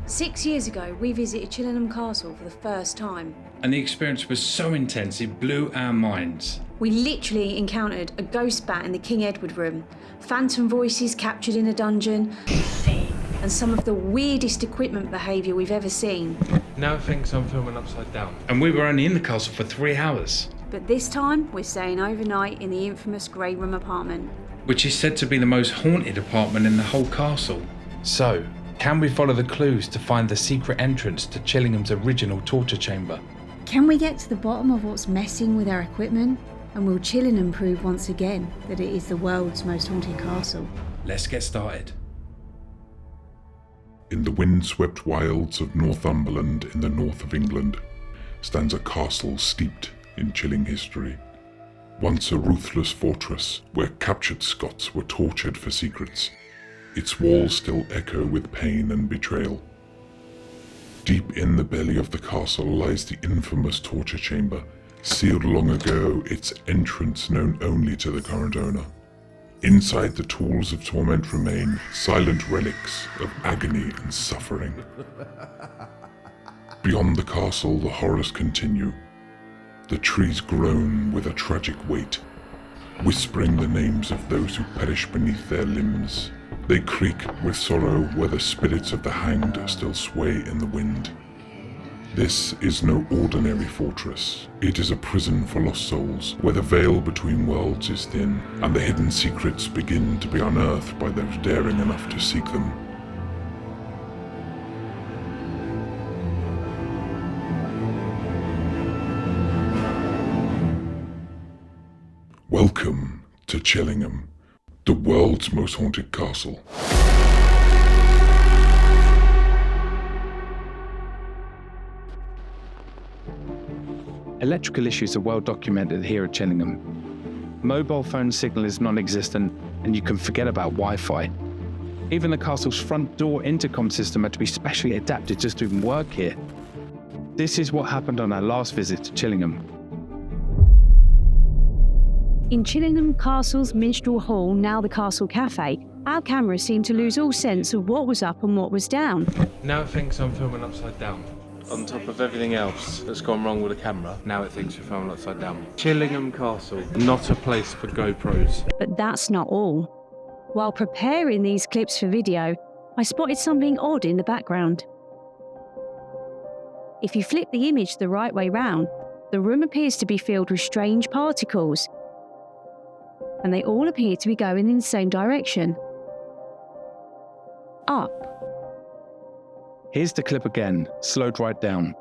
6 years ago, we visited Chillingham Castle for the first time. And the experience was so intense it blew our minds. We literally encountered a ghost bat in the King Edward room, phantom voices captured in a dungeon, and some of the weirdest equipment behaviour we've ever seen. Now it thinks I'm filming upside down. And we were only in the castle for 3 hours. But this time, we're staying overnight in the infamous Grey Room apartment. Which is said to be the most haunted apartment in the whole castle. So, can we follow the clues to find the secret entrance to Chillingham's original torture chamber? Can we get to the bottom of what's messing with our equipment? And will Chillingham prove once again that it is the world's most haunted castle? Let's get started. In the wind-swept wilds of Northumberland in the north of England stands a castle steeped in chilling history. Once a ruthless fortress where captured Scots were tortured for secrets, its walls still echo with pain and betrayal. Deep in the belly of the castle lies the infamous torture chamber, sealed long ago, its entrance known only to the current owner. Inside, the tools of torment remain, silent relics of agony and suffering. Beyond the castle, the horrors continue. The trees groan with a tragic weight, whispering the names of those who perish beneath their limbs. They creak with sorrow where the spirits of the hanged still sway in the wind. This is no ordinary fortress. It is a prison for lost souls, where the veil between worlds is thin, and the hidden secrets begin to be unearthed by those daring enough to seek them. Welcome to Chillingham, the world's most haunted castle. Electrical issues are well documented here at Chillingham. Mobile phone signal is non-existent, and you can forget about Wi-Fi. Even the castle's front door intercom system had to be specially adapted just to even work here. This is what happened on our last visit to Chillingham. In Chillingham Castle's Minstrel Hall, now the Castle Cafe, our cameras seemed to lose all sense of what was up and what was down. Now it thinks I'm filming upside down. On top of everything else that's gone wrong with the camera, now it thinks you're filming upside down. Chillingham Castle, not a place for GoPros. But that's not all. While preparing these clips for video, I spotted something odd in the background. If you flip the image the right way round, the room appears to be filled with strange particles, and they all appear to be going in the same direction. Up. Here's the clip again, slowed right down.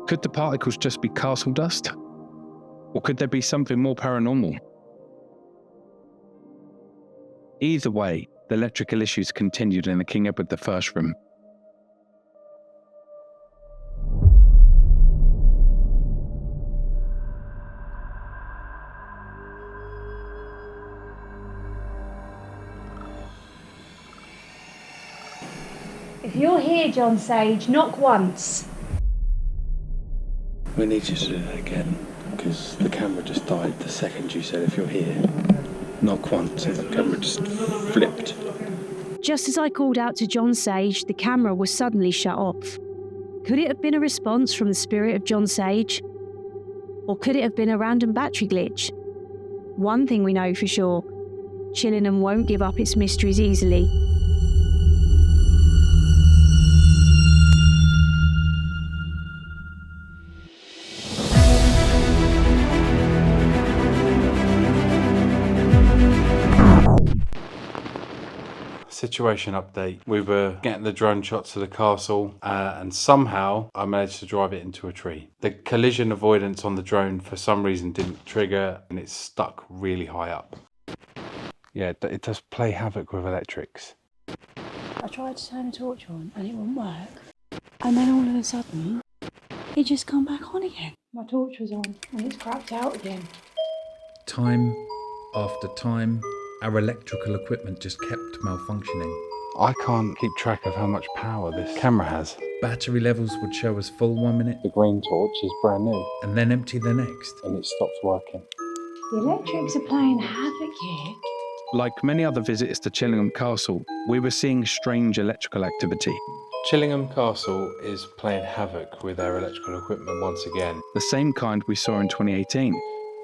Could the particles just be castle dust? Or could there be something more paranormal? Either way, the electrical issues continued in the King Edward I room. If you're here, John Sage, knock once. We need you to do that again, because the camera just died the second you said if you're here. Knock once, and the camera just flipped. Just as I called out to John Sage, the camera was suddenly shut off. Could it have been a response from the spirit of John Sage? Or could it have been a random battery glitch? One thing we know for sure, Chillingham won't give up its mysteries easily. Situation update. We were getting the drone shots of the castle and somehow I managed to drive it into a tree. The collision avoidance on the drone for some reason didn't trigger and it's stuck really high up. Yeah, it does play havoc with electrics. I tried to turn the torch on and it wouldn't work. And then all of a sudden, it just come back on again. My torch was on and it's cracked out again. Time after time, our electrical equipment just kept malfunctioning. I can't keep track of how much power this camera has. Battery levels would show us full 1 minute, The green torch is brand new and then empty the next. and it stops working. The electrics are playing havoc here. Like many other visitors to Chillingham Castle, we were seeing strange electrical activity. Chillingham Castle is playing havoc with our electrical equipment once again. The same kind we saw in 2018.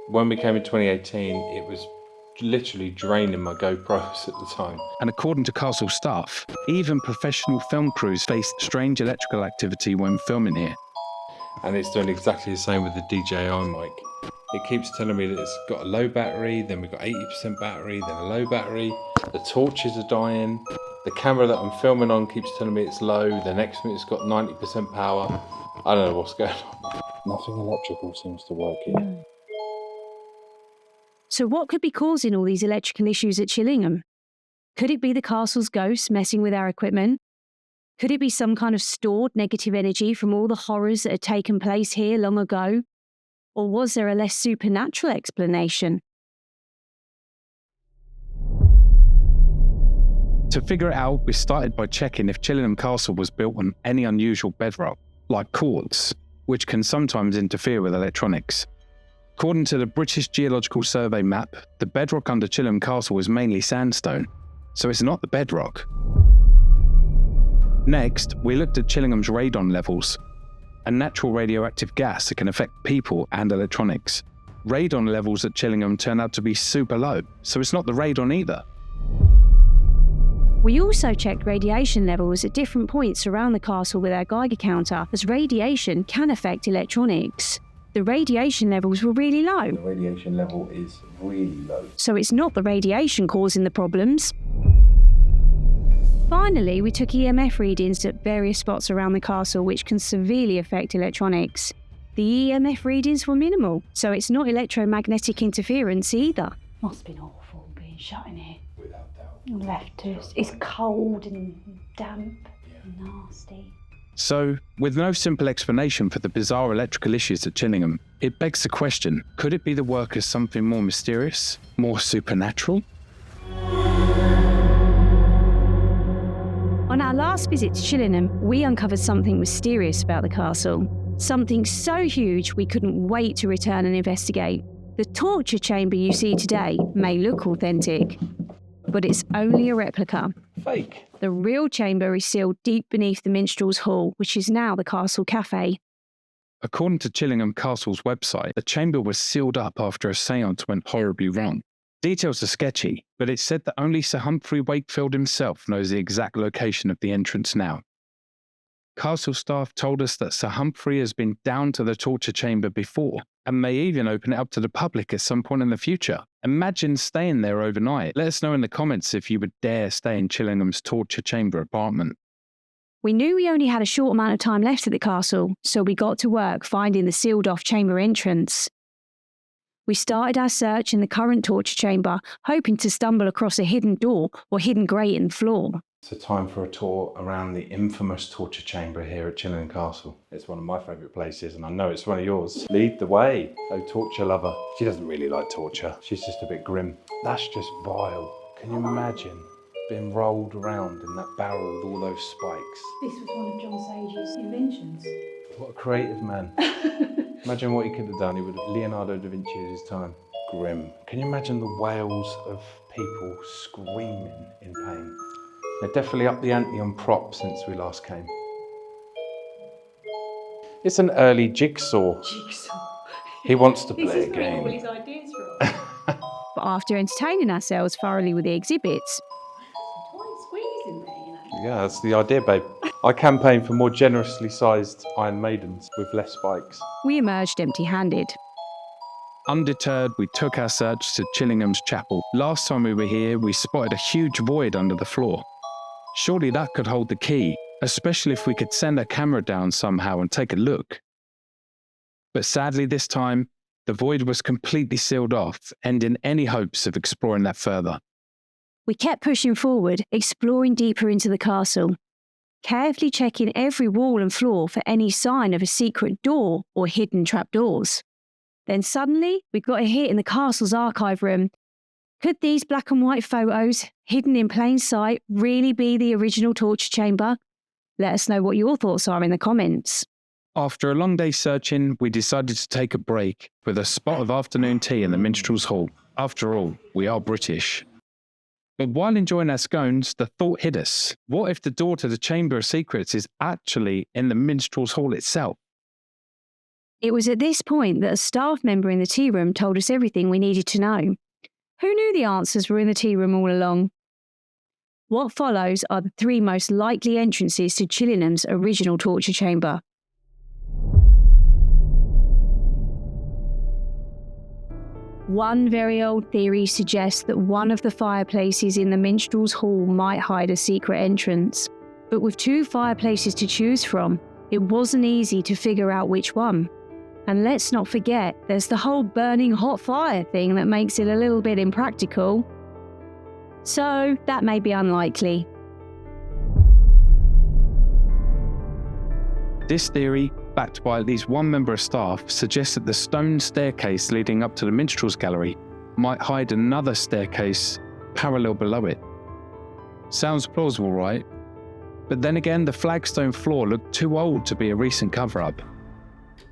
When we came in 2018, it was literally draining my GoPros at the time. And according to castle staff, even professional film crews faced strange electrical activity when filming here. And it's doing exactly the same with the DJI mic. It keeps telling me that it's got a low battery, then we've got 80% battery, then a low battery, the torches are dying, the camera that I'm filming on keeps telling me it's low, the next minute's got 90% power. I don't know what's going on. Nothing electrical seems to work here. So what could be causing all these electrical issues at Chillingham? Could it be the castle's ghosts messing with our equipment? Could it be some kind of stored negative energy from all the horrors that had taken place here long ago? Or was there a less supernatural explanation? To figure it out, we started by checking if Chillingham Castle was built on any unusual bedrock, like quartz, which can sometimes interfere with electronics. According to the British Geological Survey map, the bedrock under Chillingham Castle is mainly sandstone, so it's not the bedrock. Next, we looked at Chillingham's radon levels, a natural radioactive gas that can affect people and electronics. Radon levels at Chillingham turn out to be super low, so it's not the radon either. We also checked radiation levels at different points around the castle with our Geiger counter, as radiation can affect electronics. The radiation levels were really low. The radiation level is really low. So it's not the radiation causing the problems. Finally, we took EMF readings at various spots around the castle, which can severely affect electronics. The EMF readings were minimal, so it's not electromagnetic interference either. Must have been awful being shut in here. Without doubt. And left to us. It's cold and damp and nasty. So, with no simple explanation for the bizarre electrical issues at Chillingham, it begs the question, could it be the work of something more mysterious, more supernatural? On our last visit to Chillingham, we uncovered something mysterious about the castle. Something so huge we couldn't wait to return and investigate. The torture chamber you see today may look authentic, but it's only a replica. Fake. The real chamber is sealed deep beneath the minstrel's hall, which is now the castle cafe. According to Chillingham Castle's website, the chamber was sealed up after a séance went horribly wrong. Details are sketchy, but it's said that only Sir Humphrey Wakefield himself knows the exact location of the entrance now. Castle staff told us that Sir Humphrey has been down to the torture chamber before, and may even open it up to the public at some point in the future. Imagine staying there overnight. Let us know in the comments if you would dare stay in Chillingham's torture chamber apartment. We knew we only had a short amount of time left at the castle, so we got to work finding the sealed-off chamber entrance. We started our search in the current torture chamber, hoping to stumble across a hidden door or hidden grate in the floor. It's time for a tour around the infamous torture chamber here at Chillingham Castle. It's one of my favourite places, and I know it's one of yours. Lead the way, oh torture lover. She doesn't really like torture. She's just a bit grim. That's just vile. Can you imagine being rolled around in that barrel with all those spikes? This was one of John Sage's inventions. What a creative man. Imagine what he could have done. He would have Leonardo da Vinci at his time. Grim. Can you imagine the wails of people screaming in pain? They're definitely up the ante on props since we last came. It's an early jigsaw. He wants to play a game. This is where all his ideas from. But after entertaining ourselves thoroughly with the exhibits, Tight squeeze in there, you know. Yeah, that's the idea, babe. I campaign for more generously sized Iron Maidens with less spikes. we emerged empty-handed. Undeterred, we took our search to Chillingham's chapel. Last time we were here, we spotted a huge void under the floor. Surely that could hold the key, especially if we could send a camera down somehow and take a look. But sadly this time, the void was completely sealed off, ending any hopes of exploring that further. We kept pushing forward, exploring deeper into the castle, carefully checking every wall and floor for any sign of a secret door or hidden trapdoors. Then suddenly, we got a hit in the castle's archive room. Could these black and white photos, hidden in plain sight, really be the original torture chamber? Let us know what your thoughts are in the comments. After a long day searching, we decided to take a break with a spot of afternoon tea in the Minstrel's Hall. After all, we are British. But while enjoying our scones, the thought hit us. What if the door to the Chamber of Secrets is actually in the minstrel's hall itself? It was at this point that a staff member in the tea room told us everything we needed to know. Who knew the answers were in the tea room all along? What follows are the 3 most likely entrances to Chillingham's original torture chamber. One very old theory suggests that one of the fireplaces in the minstrel's hall might hide a secret entrance. But with 2 fireplaces to choose from, it wasn't easy to figure out which one. And let's not forget, there's the whole burning hot fire thing that makes it a little bit impractical. So that may be unlikely. This theory, backed by at least one member of staff, suggests that the stone staircase leading up to the minstrel's gallery might hide another staircase parallel below it. Sounds plausible, right? But then again, the flagstone floor looked too old to be a recent cover-up.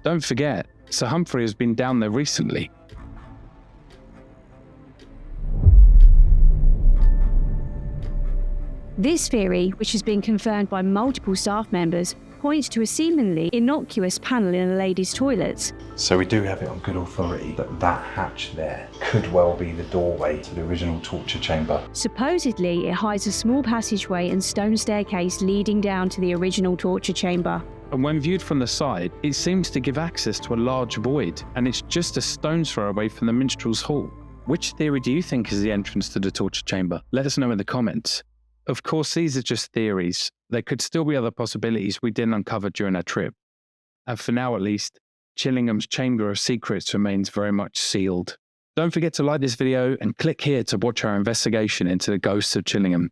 Don't forget, Sir Humphrey has been down there recently. This theory, which has been confirmed by multiple staff members, points to a seemingly innocuous panel in a lady's toilets. So we do have it on good authority that that hatch there could well be the doorway to the original torture chamber. Supposedly, it hides a small passageway and stone staircase leading down to the original torture chamber. And when viewed from the side, it seems to give access to a large void, and it's just a stone's throw away from the minstrel's hall. Which theory do you think is the entrance to the torture chamber? Let us know in the comments. Of course, these are just theories. There could still be other possibilities we didn't uncover during our trip. And for now at least, Chillingham's Chamber of Secrets remains very much sealed. Don't forget to like this video and click here to watch our investigation into the ghosts of Chillingham.